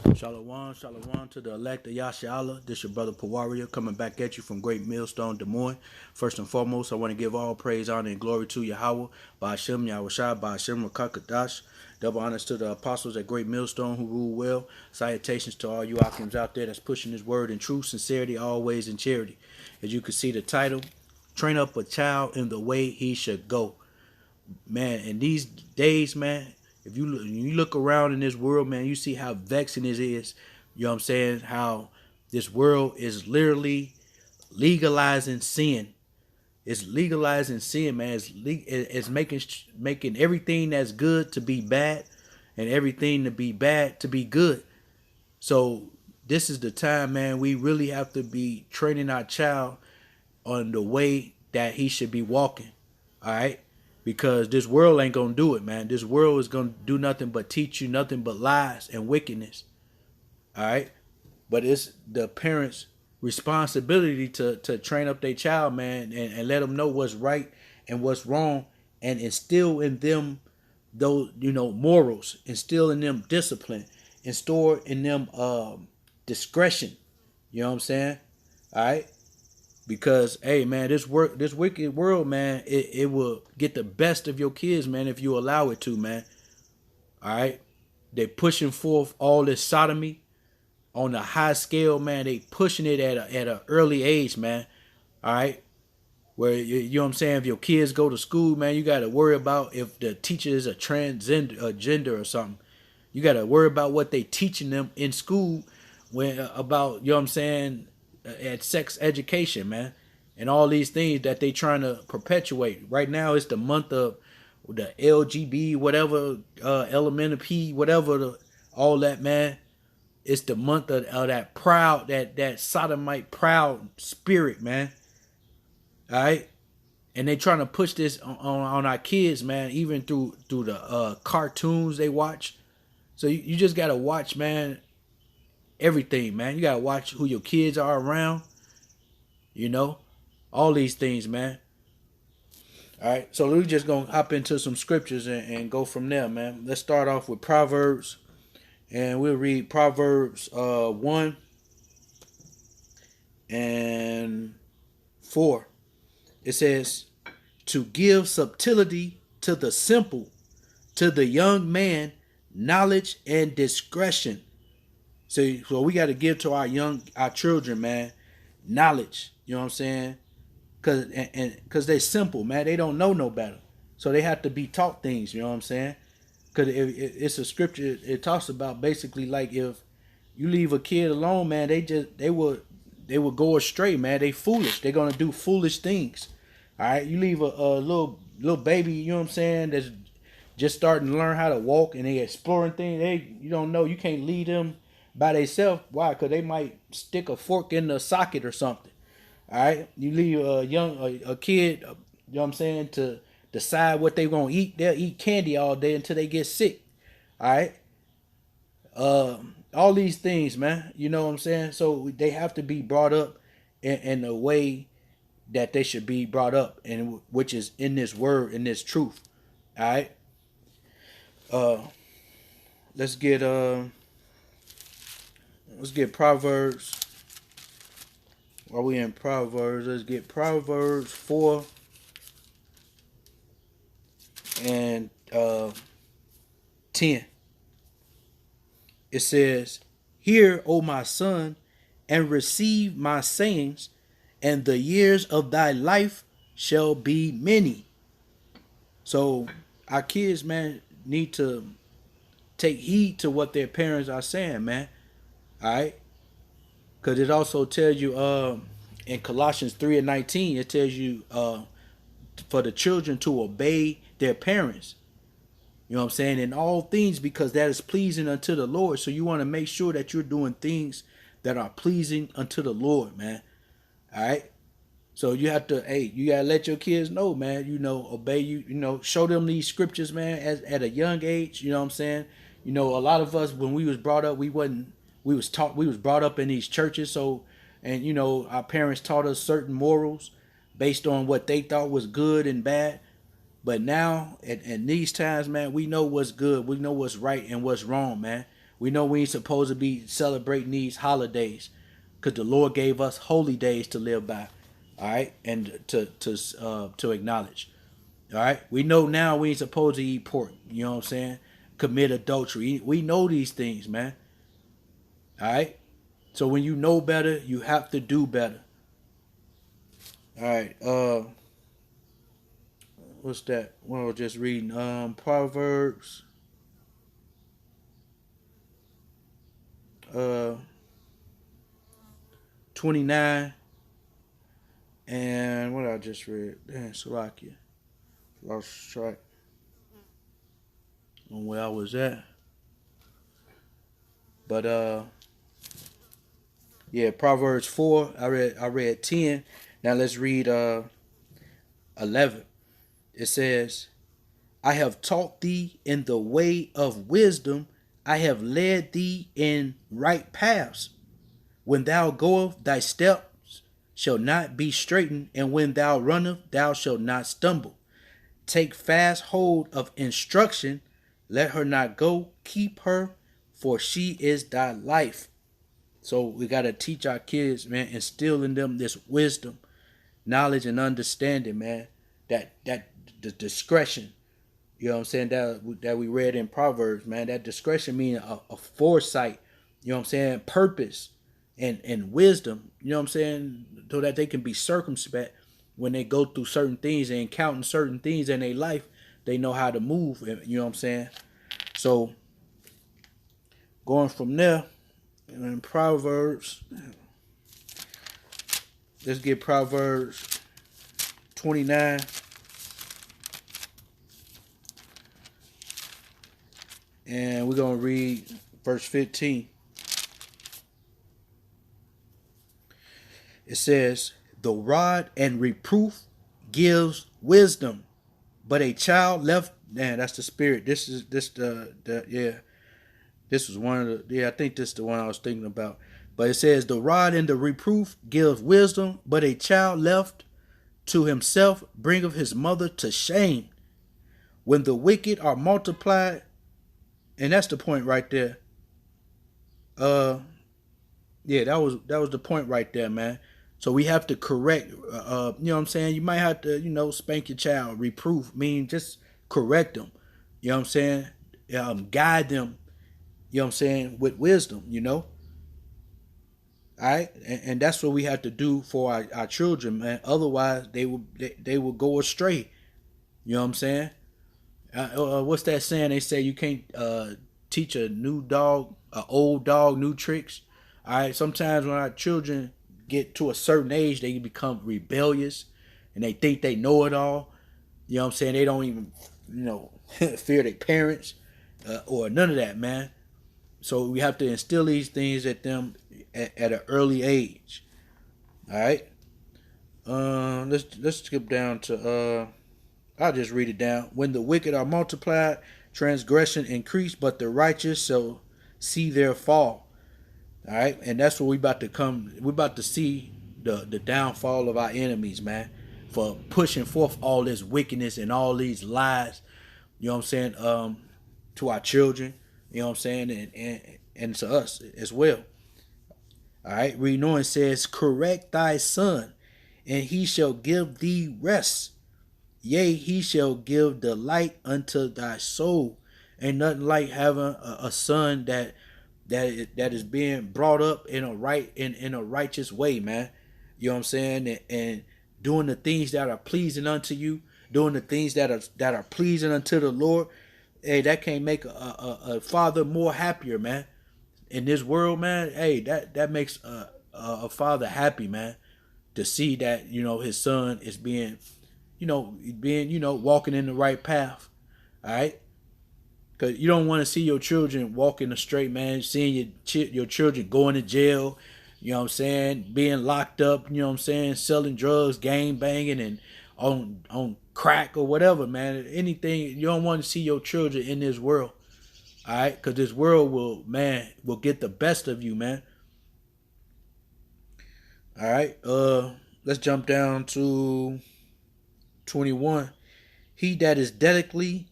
Shalom, shalom to the elect of Yashala. This your brother Pawaria coming back at you from Great Millstone, Des Moines. First and foremost, I want to give all praise, honor, and glory to Yahweh, Ba'ashem, Yahushua, Ba'ashem, Rakakadash. Double honors to the apostles at Great Millstone who rule well. Salutations to all you Akims out there that's pushing this word in truth, sincerity, always in charity. As you can see the title, Train Up a Child in the Way He Should Go. Man, in these days, man, if you look around in this world, man, you see how vexing it is. You know what I'm saying? How this world is literally legalizing sin. It's legalizing sin, man. It's making everything that's good to be bad, and everything to be bad to be good. So this is the time, man. We really have to be training our child on the way that he should be walking. All right, because this world ain't gonna do it, man. This world is gonna do nothing but teach you nothing but lies and wickedness. All right, but it's the parents' responsibility to train up their child, man, and let them know what's right and what's wrong, and instill in them those morals, instill in them discipline, instill in them discretion. You know what I'm saying? All right, because hey man, this wicked world, man, it will get the best of your kids, man, if you allow it to, man. All right, they pushing forth all this sodomy on a high scale, man. They pushing it at a early age, man. All right, where you know what I'm saying, if your kids go to school, man, you got to worry about if the teacher is a transgender a gender or something. You got to worry about what they teaching them in school when about, you know what I'm saying, at sex education, man, and all these things that they trying to perpetuate. Right now, it's the month of the LGB, whatever, elemental P, whatever, all that, man. It's the month of that proud, that sodomite proud spirit, man. All right, and they trying to push this on our kids, man, even through the cartoons they watch. So you just gotta watch, man, everything, man. You gotta watch who your kids are around. You know, all these things, man. All right, so we're just gonna hop into some scriptures and go from there, man. Let's start off with Proverbs, and we'll read Proverbs 1 and 4. It says, "To give subtlety to the simple, to the young man, knowledge and discretion." So we got to give to our children, man, knowledge. You know what I'm saying? Cause they're simple, man. They don't know no better, so they have to be taught things. You know what I'm saying? Cause it's a scripture. It talks about basically like if you leave a kid alone, man, they will go astray, man. They foolish. They're gonna do foolish things. All right, you leave a little baby. You know what I'm saying? That's just starting to learn how to walk and they exploring things. You don't know. You can't lead them by themselves. Why? Because they might stick a fork in the socket or something. All right, you leave a kid, you know what I'm saying, to decide what they gonna eat. They'll eat candy all day until they get sick. All right, all these things, man. You know what I'm saying. So they have to be brought up in a way that they should be brought up, and which is in this word, in this truth. All right. Uh, let's get Proverbs. While we in Proverbs, let's get Proverbs 4 and 10. It says, "Hear, O my son, and receive my sayings, and the years of thy life shall be many." So our kids, man, need to take heed to what their parents are saying, man. All right, because it also tells you in Colossians 3:19, it tells you for the children to obey their parents. You know what I'm saying? In all things, because that is pleasing unto the Lord. So you want to make sure that you're doing things that are pleasing unto the Lord, man. All right. So you have to, hey, you gotta let your kids know, man. Obey you. Show them these scriptures, man, at a young age. You know what I'm saying? A lot of us when we was brought up, we wasn't. We was brought up in these churches. So, and our parents taught us certain morals based on what they thought was good and bad. But now, at these times, man, we know what's good. We know what's right and what's wrong, man. We know we ain't supposed to be celebrating these holidays because the Lord gave us holy days to live by. All right, and to acknowledge. All right, we know now we ain't supposed to eat pork. You know what I'm saying? Commit adultery. We know these things, man. All right. So when you know better, you have to do better. All right. What's that? Well, I was just reading. Proverbs. Uh, 29. And what I just read. Damn, Salakia. Lost track on where I was at. But yeah, Proverbs 4. I read 10. Now let's read 11. It says, I have taught thee in the way of wisdom. I have led thee in right paths. When thou goest, thy steps shall not be straitened, and when thou runnest, thou shalt not stumble. Take fast hold of instruction. Let her not go. Keep her, for she is thy life. So we got to teach our kids, man, instill in them this wisdom, knowledge, and understanding, man. That the discretion, you know what I'm saying, that we read in Proverbs, man. That discretion means a foresight, you know what I'm saying, purpose and wisdom, you know what I'm saying, so that they can be circumspect when they go through certain things and encountering certain things in their life. They know how to move, you know what I'm saying. So going from there, in Proverbs, let's get Proverbs 29. And we're going to read verse 15. It says, the rod and reproof gives wisdom, but a child left, man, that's the spirit. This was one of the, I think this is the one I was thinking about. But it says, the rod and the reproof gives wisdom, but a child left to himself bringeth his mother to shame. When the wicked are multiplied, and that's the point right there. Yeah, that was the point right there, man. So we have to correct. You know what I'm saying? You might have to, spank your child. Reproof mean just correct them. You know what I'm saying? Guide them. You know what I'm saying, with wisdom. All right, and that's what we have to do for our children, man. Otherwise, they will go astray. You know what I'm saying? What's that saying? They say you can't teach an old dog, new tricks. All right. Sometimes when our children get to a certain age, they become rebellious, and they think they know it all. You know what I'm saying? They don't even, fear their parents or none of that, man. So we have to instill these things at them at an early age. All right. Let's skip down to I'll just read it down. When the wicked are multiplied, transgression increase, but the righteous shall see their fall. All right, and that's what we about to come. We're about to see the downfall of our enemies, man, for pushing forth all this wickedness and all these lies. You know what I'm saying? To our children. You know what I'm saying, and to us as well. All right, reading on, it says, correct thy son, and he shall give thee rest. Yea, he shall give delight unto thy soul. Ain't nothing like having a son that is being brought up in a righteous way, man. You know what I'm saying? And doing the things that are pleasing unto you, doing the things that are pleasing unto the Lord. Hey, that can't make a father more happier, man. In this world, man, hey, that makes a father happy, man, to see that his son is being walking in the right path. All right, because you don't want to see your children walking the straight, man. Seeing your children going to jail, you know what I'm saying, being locked up, you know what I'm saying, selling drugs, gang banging, and on crack or whatever, man. Anything, you don't want to see your children in this world. All right, because this world will get the best of you, man. All right, let's jump down to 21. He that is delicately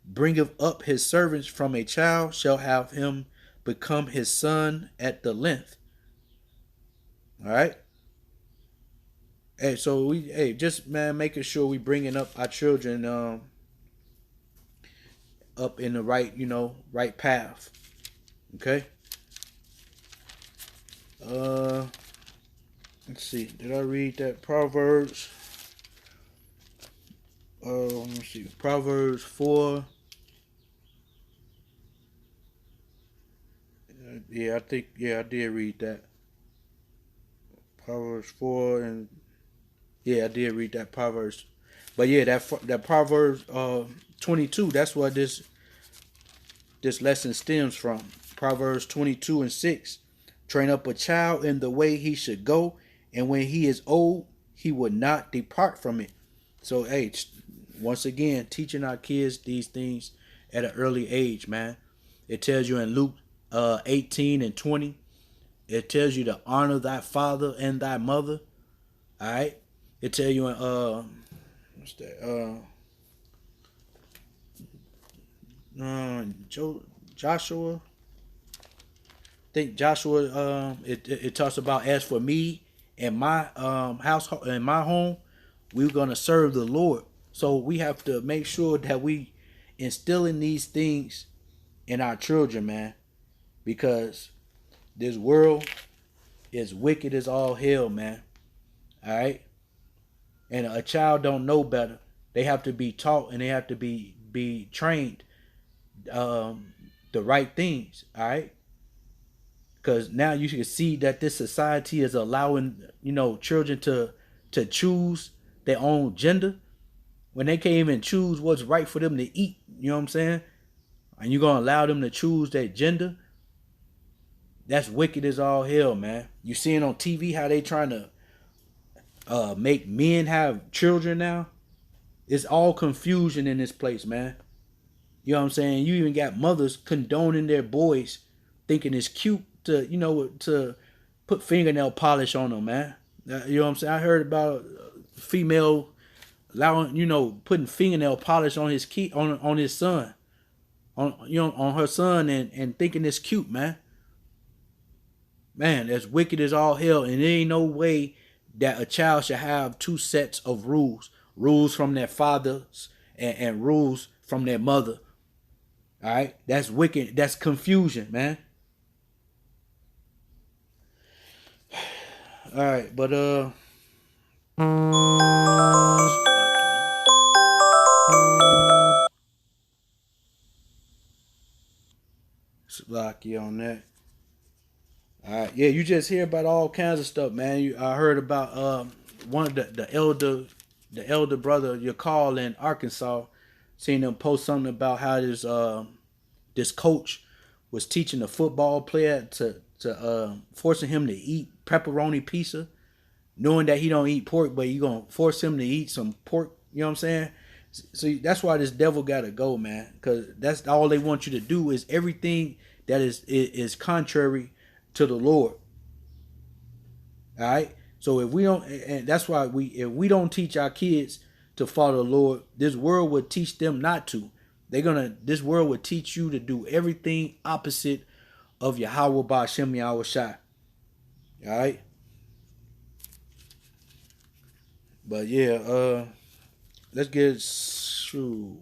bringeth up his servants from a child shall have him become his son at the length. All right. Hey, so just man, making sure we bringing up our children up in the right, right path. Okay. Uh, let's see. Did I read that Proverbs? Let me see. Proverbs 4. Yeah, I think I did read that. Proverbs 4 and yeah, I did read that Proverbs. But yeah, that Proverbs 22. That's what this lesson stems from. Proverbs 22:6. Train up a child in the way he should go, and when he is old, he would not depart from it. So, hey, once again, teaching our kids these things at an early age, man. It tells you in Luke 18:20. It tells you to honor thy father and thy mother. All right. It tells you in what's that? Joshua. I think Joshua. It talks about, as for me and my household and my home, we're gonna serve the Lord. So we have to make sure that we instilling these things in our children, man, because this world is wicked as all hell, man. All right, and a child don't know better. They have to be taught and they have to be trained the right things. All right, because now you can see that this society is allowing children to choose their own gender when they can't even choose what's right for them to eat. You know what I'm saying? And you're gonna allow them to choose their gender? That's wicked as all hell, man. You seeing on TV how they trying to make men have children now? It's all confusion in this place, man. You know what I'm saying? You even got mothers condoning their boys thinking it's cute to put fingernail polish on them, man. You know what I'm saying? I heard about female allowing, putting fingernail polish on his kid, on his son, on her son, and thinking it's cute, man. Man, that's wicked as all hell, and there ain't no way that a child should have two sets of rules from their fathers and rules from their mother. All right, that's wicked. That's confusion, man. All right, but Slocky on that. All right, yeah, you just hear about all kinds of stuff, man. I heard about one of the elder brother you call in Arkansas. Seen them post something about how this coach was teaching a football player to forcing him to eat pepperoni pizza, knowing that he don't eat pork, but you gonna force him to eat some pork. You know what I'm saying? So that's why this devil gotta go, man. Because that's all they want you to do is everything that is contrary to the Lord. All right. So if we don't, and that's why if we don't teach our kids to follow the Lord, this world would teach them not to. This world would teach you to do everything opposite of Yahweh Ba'ashem Yahweh Shai. All right. But yeah, let's get through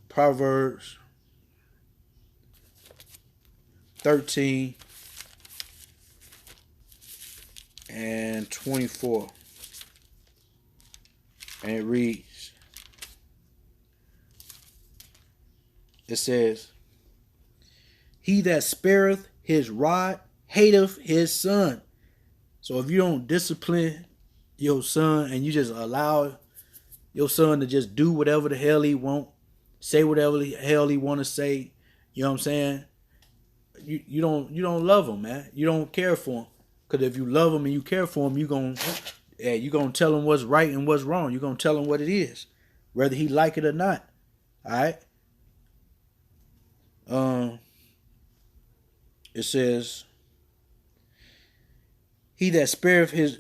Proverbs 13 and 24. And it reads, it says, he that spareth his rod hateth his son. So if you don't discipline your son and you just allow your son to just do whatever the hell he want, say whatever the hell he want to say, you know what I'm saying? You don't love him, man. You don't care for him. Because if you love him and you care for him, you're gonna tell him what's right and what's wrong. You're gonna tell him what it is, whether he like it or not. All right. It says, he that spareth his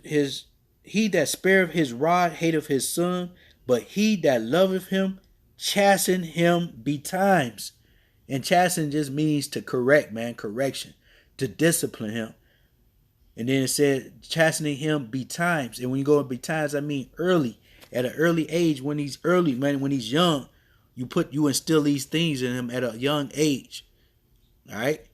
rod hateth his son, but he that loveth him chasten him betimes. And chasten just means to correct, man, correction, to discipline him. And then it said chastening him betimes. And when you go betimes, I mean early, at an early age. When he's early, man, when he's young, you instill these things in him at a young age. All right.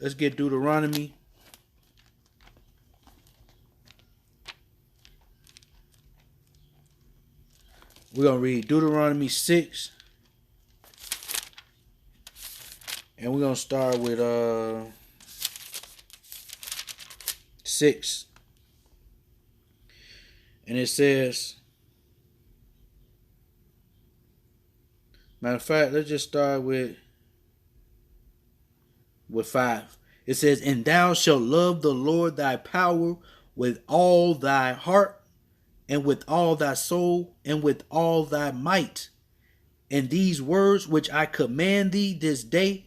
Let's get Deuteronomy. We're gonna read Deuteronomy 6. And we're gonna start with 6. And it says, matter of fact, let's just start with 5. It says, and thou shalt love the Lord thy power with all thy heart, and with all thy soul, and with all thy might. And these words which I command thee this day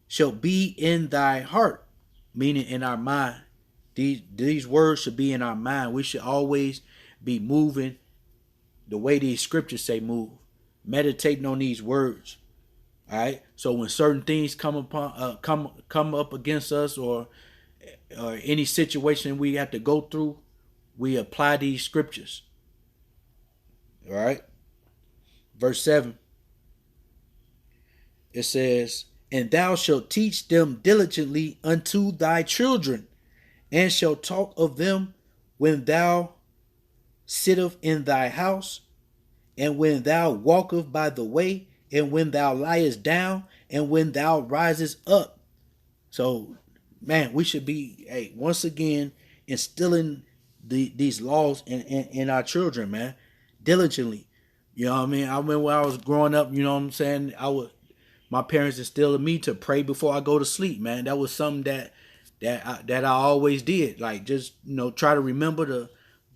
shall be in thy heart, meaning in our mind. These words should be in our mind. We should always be moving the way these scriptures say move, meditating on these words. All right. So when certain things come up against us, or any situation we have to go through, we apply these scriptures. All right. Verse 7. It says, and thou shalt teach them diligently unto thy children, and shalt talk of them when thou sittest in thy house, and when thou walkest by the way, and when thou liest down, and when thou risest up. So, man, we should be, once again, instilling these laws in our children, man, diligently. You know what I mean? I remember when I was growing up, you know what I'm saying? My parents instilled in me to pray before I go to sleep, man. That was something that I always did. Like, just, try to remember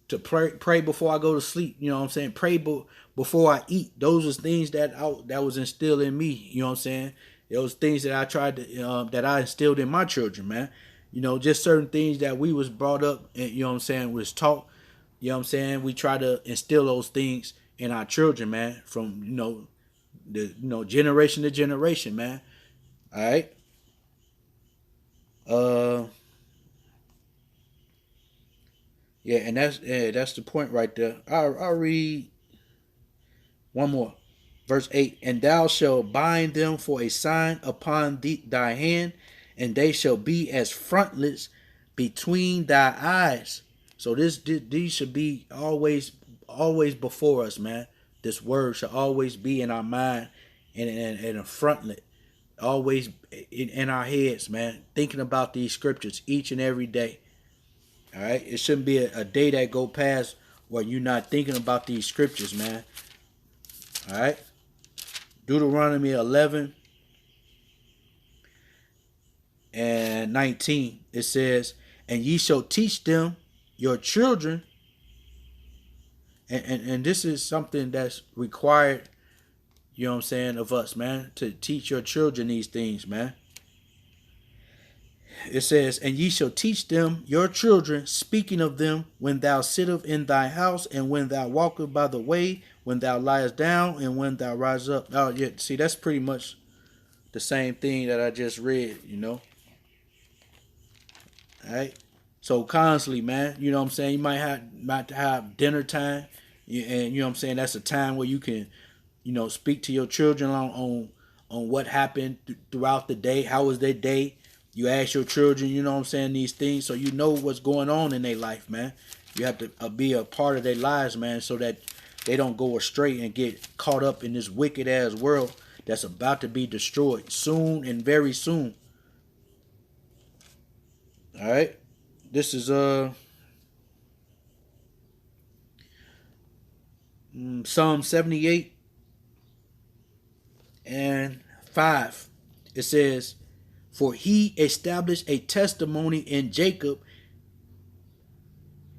to pray before I go to sleep. You know what I'm saying? Pray before I eat. Those was things that was instilled in me. You know what I'm saying? Those things that I tried to that I instilled in my children, man. Just certain things that we was brought up and, you know what I'm saying, was taught. You know what I'm saying? We try to instill those things in our children, man, from generation to generation, man. All right. Yeah, and that's the point right there. I'll read one more. Verse 8. And thou shalt bind them for a sign upon thy hand, and they shall be as frontlets between thy eyes. So these should be always before us, man. This word should always be in our mind and a frontlet. Always in our heads, man. Thinking about these scriptures each and every day. All right. It shouldn't be a day that go past where you're not thinking about these scriptures, man. All right. Deuteronomy 11 and 19. It says, and ye shall teach them your children. And this is something that's required, you know what I'm saying, of us, man, to teach your children these things, man. It says, and ye shall teach them your children, speaking of them when thou sittest in thy house, and when thou walkest by the way, when thou liest down, and when thou rise up. Oh, yeah, see, that's pretty much the same thing that I just read, All right. So constantly, man, you know what I'm saying? You might have dinner time, and you know what I'm saying? That's a time where you can, speak to your children on what happened throughout the day. How was their day? You ask your children, you know what I'm saying, these things, so you know what's going on in their life, man. You have to be a part of their lives, man, so that they don't go astray and get caught up in this wicked ass world that's about to be destroyed soon and very soon. All right. This is Psalm 78 and 5. It says, for he established a testimony in Jacob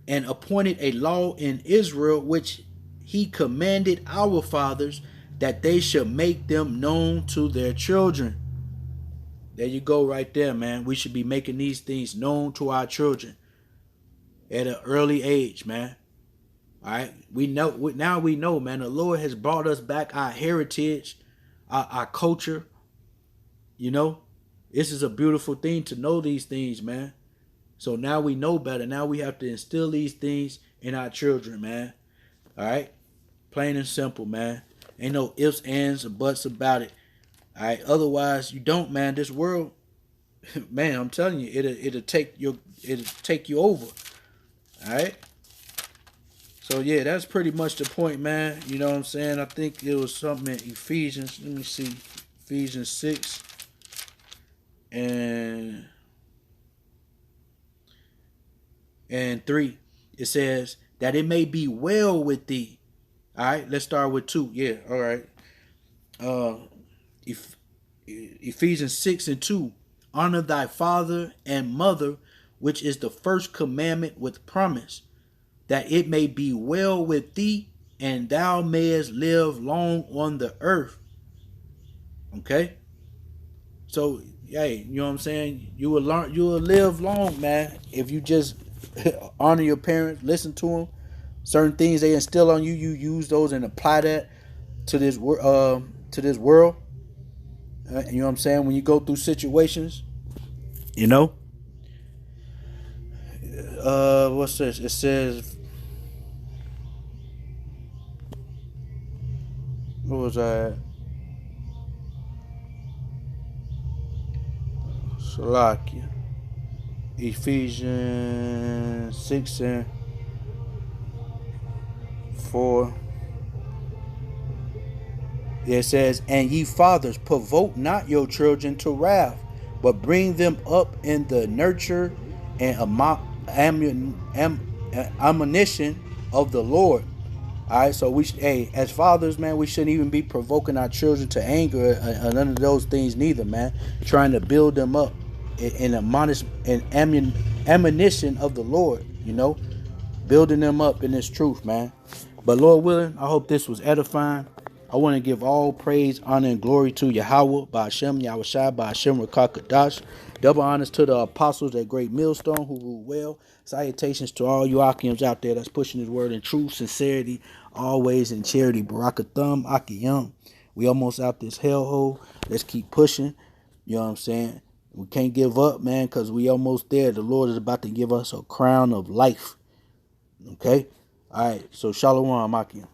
and appointed a law in Israel, which he commanded our fathers, that they should make them known to their children. There you go right there, man. We should be making these things known to our children at an early age, man. All right, now we know, man. The Lord has brought us back our heritage, our culture. You know, this is a beautiful thing to know these things, man. So now we know better. Now we have to instill these things in our children, man. All right, plain and simple, man. Ain't no ifs, ands, or buts about it. All right. Otherwise, you don't, man. This world, man. I'm telling you, it'll take you over. All right. So yeah, that's pretty much the point, man. You know what I'm saying? I think it was something in Ephesians. Let me see, Ephesians 6 and 3. It says that it may be well with thee. All right, let's start with 2. Yeah, all right. Ephesians 6 and 2. Honor thy father and mother, which is the first commandment with promise, that it may be well with thee, and thou mayest live long on the earth. Okay? So, hey, you know what I'm saying? You will live long, man, if you just honor your parents, listen to them. Certain things they instill on you, you use those and apply that to this world. You know what I'm saying? When you go through situations, you know. What's this? It says, what was I? Salakia. Ephesians 6 and 4. It says, and ye fathers, provoke not your children to wrath, but bring them up in the nurture and admonition of the Lord. All right, so as fathers, man, we shouldn't even be provoking our children to anger or none of those things, neither, man. Trying to build them up in admonition of the Lord, you know, building them up in this truth, man. But Lord willing, I hope this was edifying. I want to give all praise, honor, and glory to Yahweh, Ba'ashem, Yahushua, Ba'ashem, Rakakadash. Double honors to the apostles at Great Millstone who rule well. Salutations to all you Akims out there that's pushing his word in truth, sincerity, always in charity. Barakathum, Akiyam. We almost out this hellhole. Let's keep pushing. You know what I'm saying? We can't give up, man, because we almost there. The Lord is about to give us a crown of life. Okay? All right. So, Shalom, Akim.